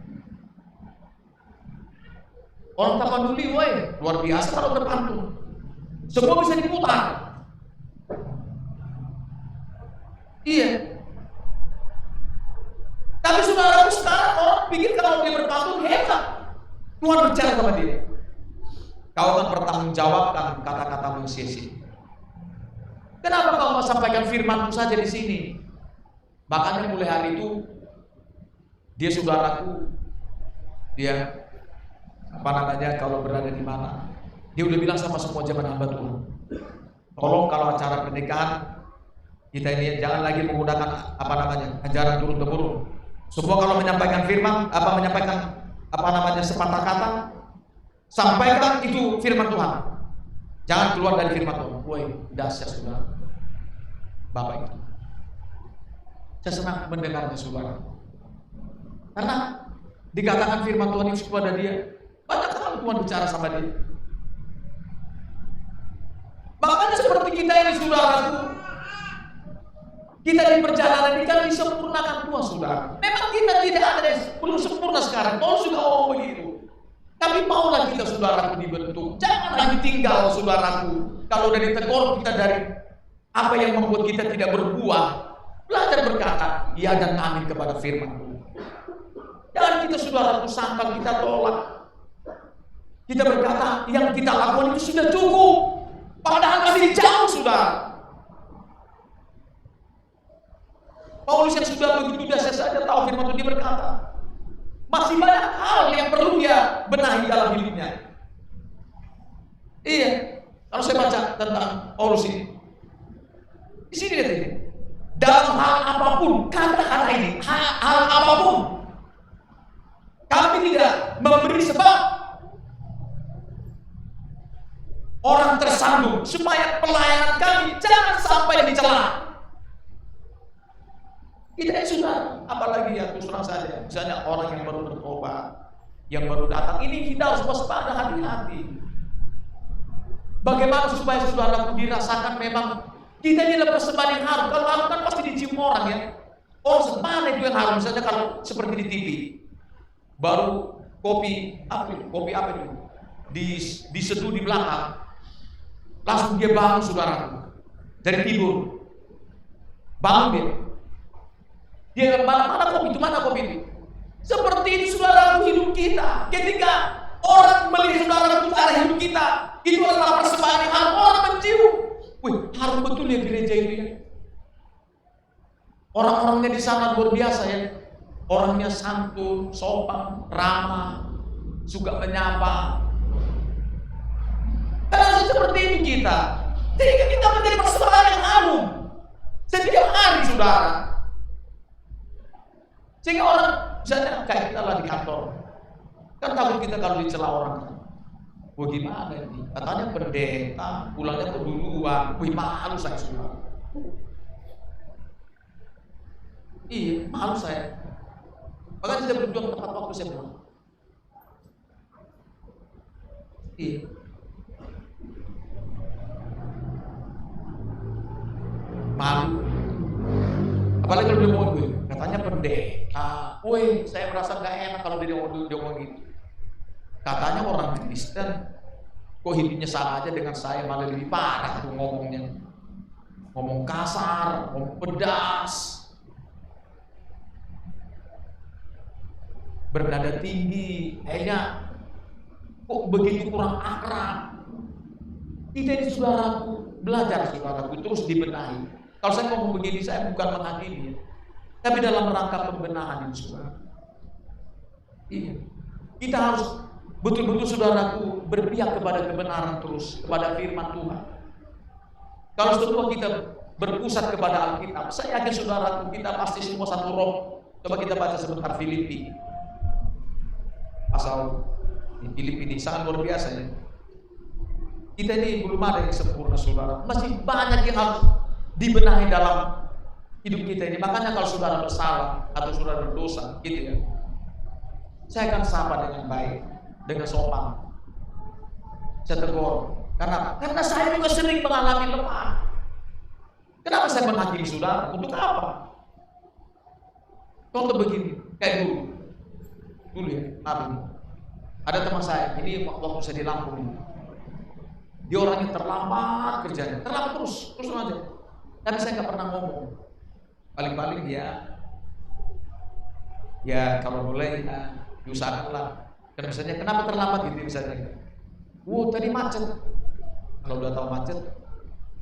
Orang Tapanuli, luar biasa kalau berpantun. Semua bisa diputar. Iya. Tapi saudara sekarang orang pikir kalau dia berpantun hebat. Tuhan bicara sama dia. Kau akan bertanggungjawabkan kata-katamu sia-sia. Kenapa kau mau sampaikan firman-Ku saja di sini? Makanya mulai hari itu dia saudaraku, dia kalau berada di mana, dia udah bilang sama semua jemaat hamba Tuhan, tolong kalau acara pernikahan kita ini jangan lagi menggunakan ajaran turun temurun. Semua kalau menyampaikan firman, sepatah kata, sampaikan itu firman Tuhan. Jangan keluar dari firman Tuhan. Dahsyat saudara, Bapak itu. Saya senang mendengarnya saudara. Karena dikatakan firman Tuhan itu kepada dia, banyak kali Tuhan bicara sama dia. Makanya seperti kita ini saudaraku, kita di perjalanan ini kan disempurnakan Tuhan saudara. Memang kita tidak ada yang belum sempurna sekarang. Paulus juga ngomong begitu. Tapi maulah kita saudaraku dibentuk. Jangan lagi tinggal saudaraku. Kalau dari tegur kita dari apa yang membuat kita tidak berbuah, belajar berkata ya dan amin kepada firman. Jangan kita saudaraku sangka kita tolak. Kita berkata yang kita lakukan itu sudah cukup. Padahal masih jauh saudara. Paulus yang sudah begitu dahsyat saja tahu firman Tuhan, dia berkata masih banyak hal yang perlu dia benahi dalam hidupnya. Iya, kalau saya baca tentang Paulus ini, di sini lihat ini, dalam hal apapun, kata-kata ini, hal apapun, kami tidak memberi sebab orang tersandung supaya pelayanan kami jangan sampai dicela. Kita ini sudah, apalagi ya terus terang saja, misalnya orang yang baru bertobat, yang baru datang, ini kita harus waspada, hati-hati. Bagaimana supaya saudaraku dirasakan memang kita ini adalah persembahan yang harum. Kalau harum kan pasti dicium orang ya. Oh mana itu yang harum, misalnya kalau seperti di TV, baru kopi apa itu, diseduh di belakang, langsung dia bangun saudaraku dari tidur, bangun dia mana kopi itu. Seperti itu saudaraku hidup kita. Ketika orang melihat saudaraku cara hidup kita, itu adalah persembahan yang harum. Orang mencium, harum betul ya gereja itu ya. Orang-orangnya di sana luar biasa ya. Orangnya santun, sopan, ramah, suka menyapa. Karena seperti itu kita. Sehingga kita menjadi persembahan yang harum setiap hari saudara. Sehingga orang misalnya kayak kita lah di kantor, kan takut kita kalau dicela orang. Gimana ini? Katanya pendeta, pulangnya keduluan. Malu saya semua. Iya, malu saya. Makanya saya berjuang tepat waktu saya pulang. Iya. Malu. Apalagi kalau dia ngomong gue, katanya pendeta. Saya merasa gak enak kalau dia ngomong gitu. Katanya orang Kristen, kok hidupnya sama aja dengan saya, malah lebih parah tuh ngomongnya. Ngomong kasar, ngomong pedas, bernada tinggi, kayaknya kok begitu kurang akrab. Kita ini saudaraku, belajar saudaraku, terus dibenahi. Kalau saya ngomong begini, saya bukan menghakimi. tapi dalam rangka pembenahan ini, saudara. Iya. Kita harus betul-betul, saudaraku, berpihak kepada kebenaran terus, kepada firman Tuhan. Kalau semua kita berpusat kepada Alkitab, saya yakin saudaraku, kita pasti semua satu roh. Coba kita baca sebentar Filipi. Pasal di Filipi ini sangat luar biasa ya. Kita ini belum ada yang sempurna, saudara. Masih banyak yang harus dibenahi dalam hidup kita ini. Makanya kalau saudara bersalah atau saudara berdosa, gitu ya, saya akan sapa dengan baik, dengan sopan. Saya tegur. Karena saya juga sering mengalami lemah. Kenapa saya menghakimi saudara? Untuk apa? Contoh begini, kayak dulu ya, ada teman saya, ini waktu saya di Lampung ini. Dia orangnya terlambat kerjanya, terlambat terus aja. Tapi saya nggak pernah ngomong. Paling-paling ya kalau boleh diusahakanlah. Dan misalnya kenapa terlambat gitu misalnya. Tadi macet. Kalau udah tahu macet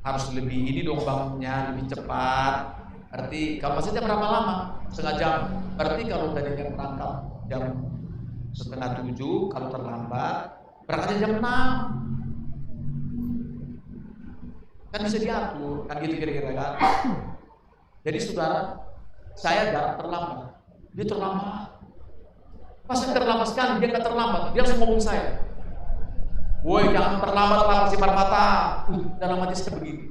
harus lebih ini dong bangunnya, lebih cepat. Berarti kalau macetnya berapa lama? Setengah jam. Berarti kalau tadinya berangkat jam 6:30, kalau terlambat berangkatnya jam 6. Kan bisa diatur, kan gitu kira-kira kan. Jadi saudara, saya gak terlambat, dia terlambat. Pas saya terlambat sekali, dia gak terlambat, dia langsung ngomong saya. Woi, jangan terlambat lah si Marmata. Dalam hati saya begini.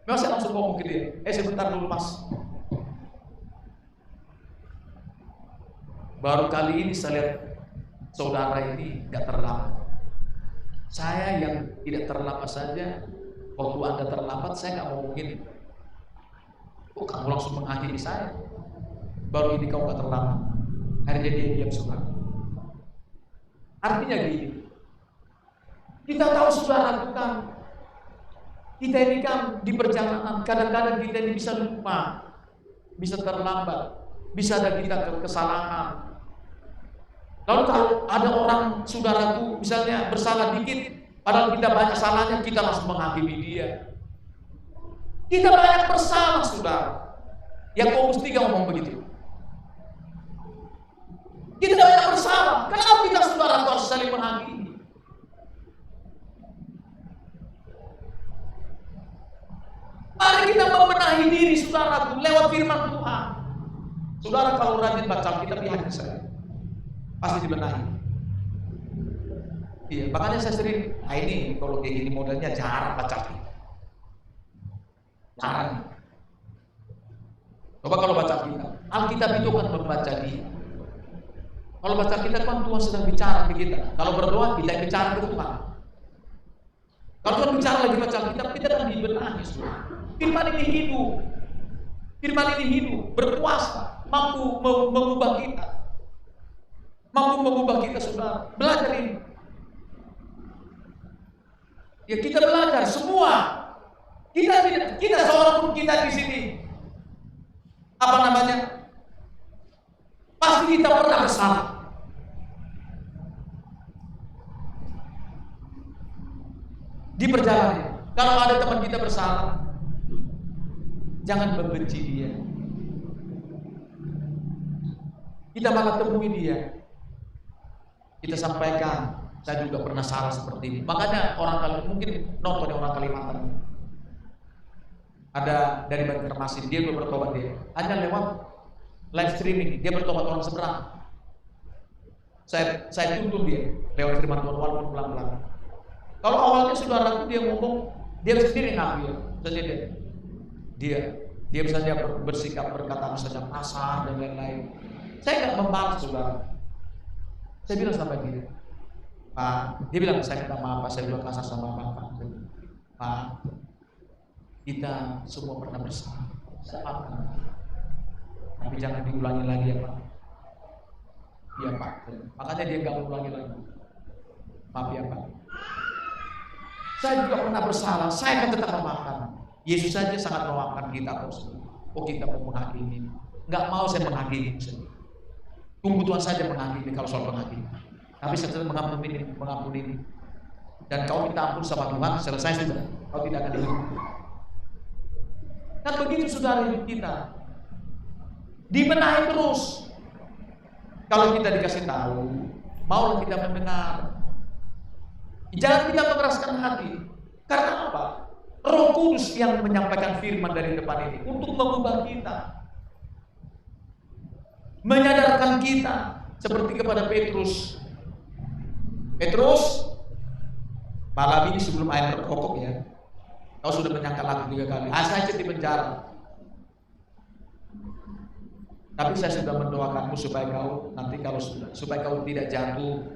Memang saya langsung ngomong ke dia, sebentar dulu mas. Baru kali ini saya lihat saudara ini gak terlambat. Saya yang tidak terlambat saja, waktu Anda terlambat saya gak ngomongin. Kamu langsung menghakimi saya. Baru ini kau gak terlambat. Akhirnya dia diam semua. Artinya gini, kita tahu saudara bukan, kita ini kan di perjalanan, kadang-kadang kita ini bisa lupa, bisa terlambat, bisa ada kita kesalahan. Lalu kalau ada orang saudaraku misalnya bersalah dikit, padahal kita banyak salahnya, kita langsung menghakimi dia. Kita banyak bersalah, saudara. Yakobus 3 ngomong begitu. Kita banyak bersalah. Kenapa kita saudara harus saling menghakimi? Mari kita membenahi diri saudaraku lewat firman Tuhan. Saudara kalau rajin baca Alkitab, yakin saya pasti dibenahi. Iya, makanya saya sering, ini kalau kayak gini modelnya jarang baca Alkitab. Jarang. Coba kalau baca Alkitab itu kan membaca dia. Kalau baca Alkitab kan Tuhan sedang bicara ke kita. Kalau berdoa kita bicara ke Tuhan. Kalau Tuhan bicara lagi baca Alkitab, kita akan dibenahi. Firman ini hidup. Firman ini hidup, berkuasa, mampu mengubah kita. Mampu mengubah kita, saudara. Belajar ini. Ya kita belajar semua. Kita seorang pun kita di sini, apa namanya, pasti kita pernah bersalah. Di perjalanan, kalau ada teman kita bersalah, jangan membenci dia. Kita malah temui dia, kita sampaikan, saya juga pernah salah seperti ini. Makanya orang mungkin nonton orang Kalimantan. Ada dari Banjarmasin, dia belum bertobat dia. Hanya lewat live streaming, dia bertobat orang seberang. Saya tuntun dia lewat firman Tuhan walaupun pelan-pelan. Kalau awalnya saudaraku dia ngomong, dia sendiri ngambil, saja dia misalnya bersikap berkata misalnya kasar dan lain-lain. Saya nggak membalas saudara. Saya bilang sama dia, Pak, dia bilang saya minta maaf, saya bilang kasar sama Bapak. Pak, kita semua pernah bersalah, tapi jangan diulangi lagi ya Pak. Iya Pak. Makanya dia nggak ulangi lagi. Maaf ya Pak. Saya juga pernah bersalah, saya akan tetap memaafkan. Yesus saja sangat memaafkan kita terus. Kita mau menghakimi, nggak mau saya menghakimi. Tunggu Tuhan saja menghakimi kalau soal menghakimi. Tapi saya mengampuni. Dan kau minta ampun sama Tuhan, selesai sudah. Kau tidak akan dihukum. Kan begitu saudara hidup kita. Dibenahi terus. Kalau kita dikasih tahu, maulah kita mendengar. Jangan kita mengeraskan hati. Karena apa? Roh Kudus yang menyampaikan firman dari depan ini untuk mengubah kita, menyadarkan kita, seperti kepada Petrus. Petrus, malam ini sebelum ayam berkokok ya, kau sudah menyangkal aku 3 kali. Saya di penjara. Tapi saya sudah mendoakanmu supaya kau nanti supaya kau tidak jatuh.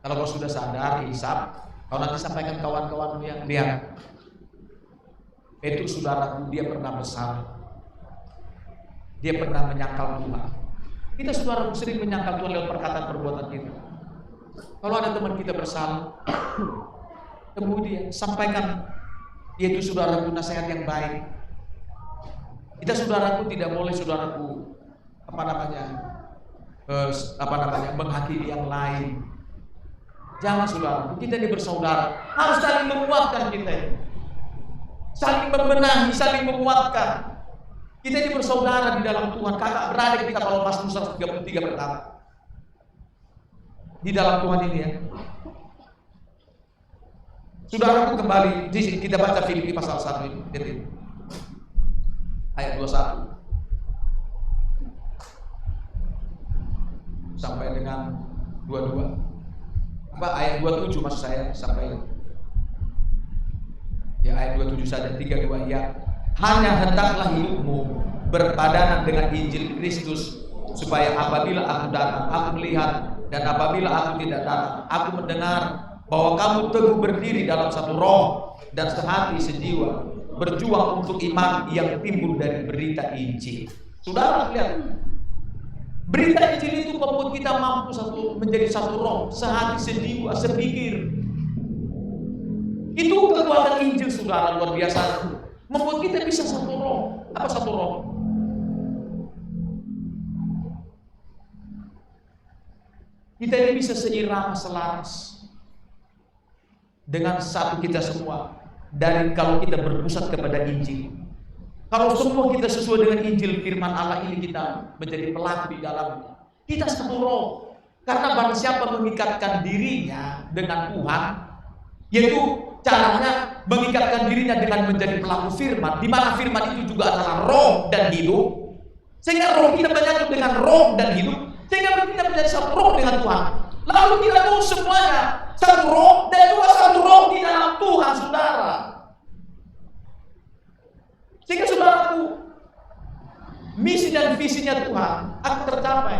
Kalau kau sudah sadar, hisap, kau nanti sampaikan kawan-kawanmu yang lihat. Petrus saudaraku, dia pernah bersalah. Dia pernah menyangkal Tuhan. Kita saudaraku sering menyangkal Tuhan lewat perkataan perbuatan kita. Kalau ada teman kita bersalah, kemudian sampaikan, yaitu saudaraku nasihat yang baik. Kita saudaraku tidak boleh saudaraku menghakimi yang lain. Jangan saudaraku, kita ini bersaudara, harus saling menguatkan kita ini. Saling membenahi, saling menguatkan. Kita ini bersaudara di dalam Tuhan, kakak beradik kita kalau Mazmur 133 berkata. Di dalam Tuhan ini ya. Saudaraku kembali, kita baca Filipi pasal 1 ini, ayat 21 sampai dengan 22. Ayat 27 maksud saya sampai ya ayat 27 saja, 32 ya. Hanya hendaklah hidupmu berpadanan dengan Injil Kristus, supaya apabila aku datang, aku melihat, dan apabila aku tidak datang, aku mendengar bahwa kamu teguh berdiri dalam satu roh dan sehati sejiwa, berjuang untuk iman yang timbul dari berita Injil. Saudara lihat, berita Injil itu membuat kita mampu menjadi satu roh, sehati, sejiwa, sepikir. Itu kekuatan Injil saudara, luar biasa. Membuat kita bisa satu roh. Apa satu roh? Kita ini bisa seirama, selaras dengan satu kita semua. Dan kalau kita berpusat kepada Injil, kalau semua kita sesuai dengan Injil firman Allah ini, kita menjadi pelaku di dalamnya. Kita satu roh. Karena barang siapa mengikatkan dirinya dengan Tuhan, yaitu caranya mengikatkan dirinya dengan menjadi pelaku firman, di mana firman itu juga adalah roh dan hidup. Sehingga roh kita menyatu dengan roh dan hidup, sehingga kita menjadi satu roh dengan Tuhan. Lalu kita tahu semuanya satu roh dan juga satu roh di dalam Tuhan, saudara. Sehingga saudaraku, misi dan visinya Tuhan akan tercapai.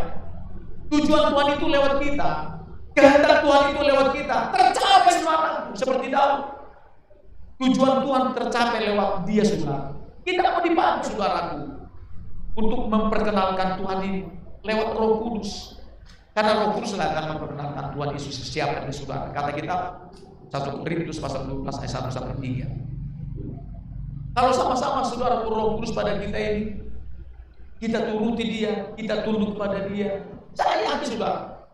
Tujuan Tuhan itu lewat kita, kehendak Tuhan itu lewat kita, tercapai saudaraku, seperti Daud. Tujuan Tuhan tercapai lewat dia, saudara. Kita mau dibantu saudaraku untuk memperkenalkan Tuhan ini lewat Roh Kudus. Karena Roh Kudus akan memperkenalkan Tuhan Yesus siapa di saudara. Kata kita 1 Korintus pasal 12 ayat 1 sampai 3. Kalau sama-sama saudara Roh Kudus pada kita ini, kita turuti dia, kita tunduk pada dia, saya yakin saudara,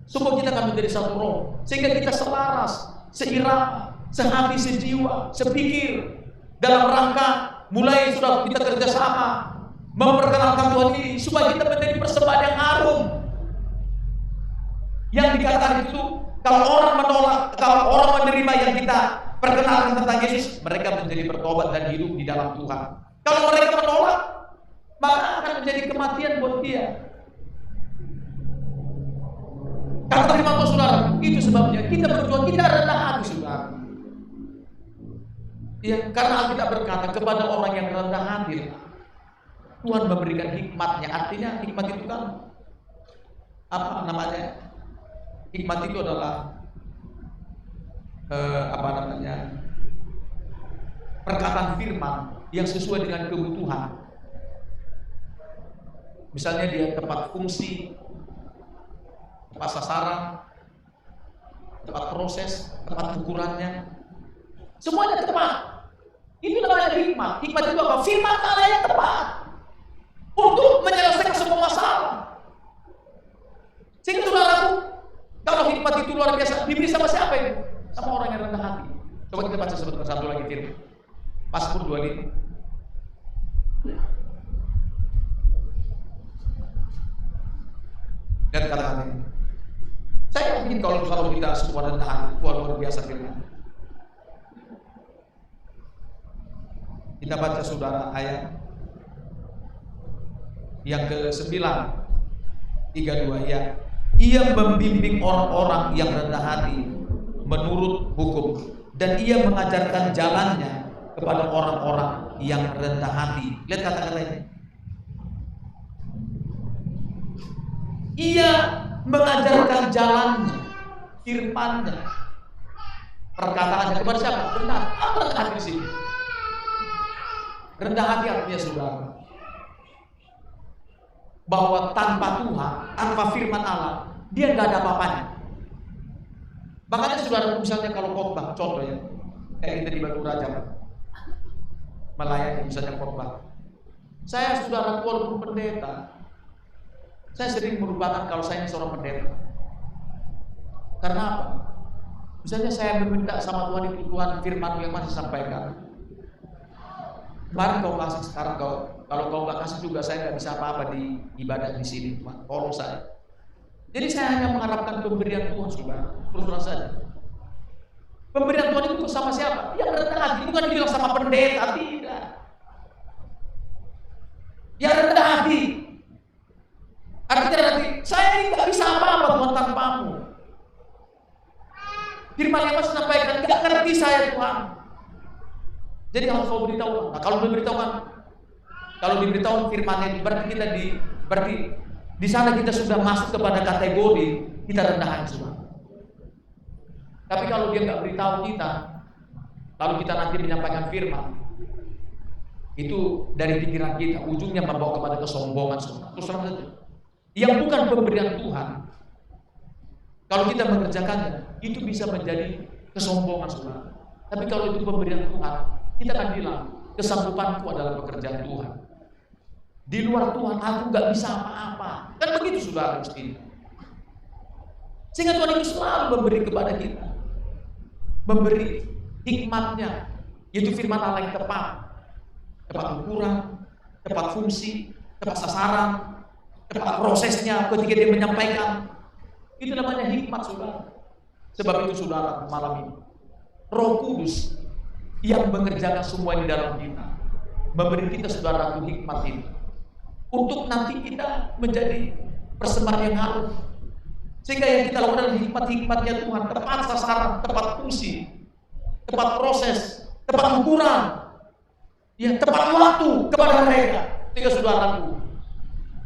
semua kita akan menjadi satu roh, sehingga kita selaras, seirama, sehati, sejiwa, sepikir, dalam rangka mulai sudah kita kerjasama memperkenalkan Tuhan ini, supaya kita menjadi persembahan yang harum. Yang dikatakan itu, kalau orang menolak, kalau orang menerima yang kita perkenalkan tentang Yesus, mereka menjadi bertobat dan hidup di dalam Tuhan. Kalau mereka menolak, maka akan menjadi kematian buat dia. Kata firman Tuhan saudara, itu sebabnya kita berjuang, kita rendah hati saudara. Ya, karena Alkitab berkata kepada orang yang rendah hati, Tuhan memberikan hikmatnya. Artinya hikmat itu kan apa namanya? Hikmat itu adalah perkataan firman yang sesuai dengan kebutuhan. Misalnya dia tepat fungsi, tepat sasaran, tepat proses, tepat ukurannya, semuanya tepat. Itu namanya hikmat. Hikmat itu apa? Firman Allah yang tepat untuk menyelesaikan semua masalah. Sehingga saudaraku, kalau hikmat itu luar biasa, diberi sama siapa ini? Sama orang yang rendah hati. Coba kita baca satu lagi firman. Mazmur 25. Dan kata-kata ini, saya yakin kalau kita semua rendah hati, luar biasa firman. Kita baca saudara ayat yang ke-9, 32 ya. Ia membimbing orang-orang yang rendah hati menurut hukum, dan ia mengajarkan jalannya kepada orang-orang yang rendah hati. Lihat kata-katanya. Ia mengajarkan jalannya, firman-Nya, perkataannya kepada siapa? Rendah. Apa rendah hati di sini? Rendah hati artinya saudara, bahwa tanpa Tuhan, tanpa firman Allah, dia nggak ada apa-apanya. Makanya saudara, misalnya kalau khotbah, contoh ya, kayak kita di Batu Raja melayani misalnya khotbah. Saya saudara, walaupun pendeta, saya sering merupakan kalau saya ini seorang pendeta. Karena apa? Misalnya saya meminta sama Tuhan itu, Tuhan firman yang masih sampaikan. Kemarin kau kasih, sekarang kalau kau nggak kasih juga saya nggak bisa apa-apa di ibadah di sini, tolong saya. Jadi saya hanya mengharapkan pemberian Tuhan, saudara, terus saja. Pemberian Tuhan itu sama siapa? Yang rendah hati, bukan dibilang sama pendeta, tidak. Yang rendah hati. Artinya nanti saya ini nggak bisa apa-apa Tuhan tanpamu. Firman yang masih sampaikan, nggak ngerti saya Tuhan. Jadi harus kau beritahu. Nah, kalau diberitahukan firman itu berarti di sana kita sudah masuk kepada kategori kita rendah hati semua. Tapi kalau dia nggak beritahu kita, lalu kita nanti menyampaikan firman, itu dari pikiran kita, ujungnya membawa kepada kesombongan semua. Terus terang saja. Yang bukan pemberian Tuhan, kalau kita mengerjakannya, itu bisa menjadi kesombongan semua. Tapi kalau itu pemberian Tuhan, kita akan bilang, kesanggupanku adalah pekerjaan Tuhan. Di luar Tuhan, aku nggak bisa apa-apa. Kan begitu saudara mestinya. Sehingga Tuhan itu selalu memberi kepada kita, memberi hikmatnya, yaitu firman Allah yang tepat ukuran, tepat fungsi, tepat sasaran, tepat prosesnya ketika dia menyampaikan. Itu namanya hikmat saudara. Sebab itu saudara, malam ini Roh Kudus yang mengerjakan semua di dalam kita, memberi kita saudara hikmat ini, untuk nanti kita menjadi persembahan yang harum. Sehingga yang kita lakukan adalah hikmat-hikmatnya Tuhan, tepat sasaran, tepat fungsi, tepat proses, tepat ukuran, ya, tepat waktu kepada mereka. Sehingga saudaraku,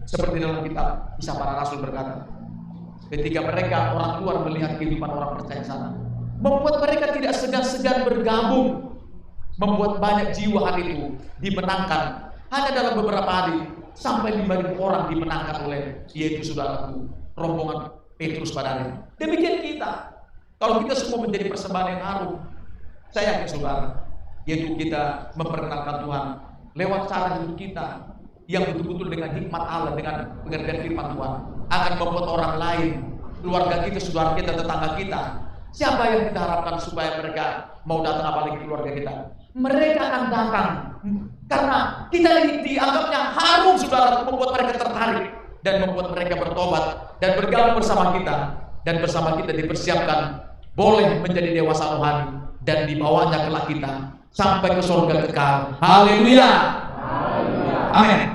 seperti dalam kitab Kisah Para Rasul berkata, ketika mereka orang luar melihat kehidupan orang percaya sana, membuat mereka tidak segan-segan bergabung, membuat banyak jiwa hari itu dimenangkan. Hanya dalam beberapa hari sampai 5.000 orang dimenangkan oleh, yaitu saudaraku, rombongan Petrus pada hari ini. Demikian kita, kalau kita semua menjadi persembahan yang harum, saya yakin saudara, yaitu kita memperkenalkan Tuhan lewat cara hidup kita yang betul-betul dengan hikmat Allah, dengan pengertian firman Tuhan, akan membuat orang lain, keluarga kita, saudara kita, tetangga kita, siapa yang kita harapkan supaya mereka mau datang, apalagi keluarga kita, mereka akan datang karena kita ini dianggapnya harum saudara, membuat mereka tertarik dan membuat mereka bertobat dan bergabung bersama kita, dan bersama kita dipersiapkan boleh menjadi dewasa rohani dan dibawanya kelak kita sampai ke surga kekal. Haleluya. Amin.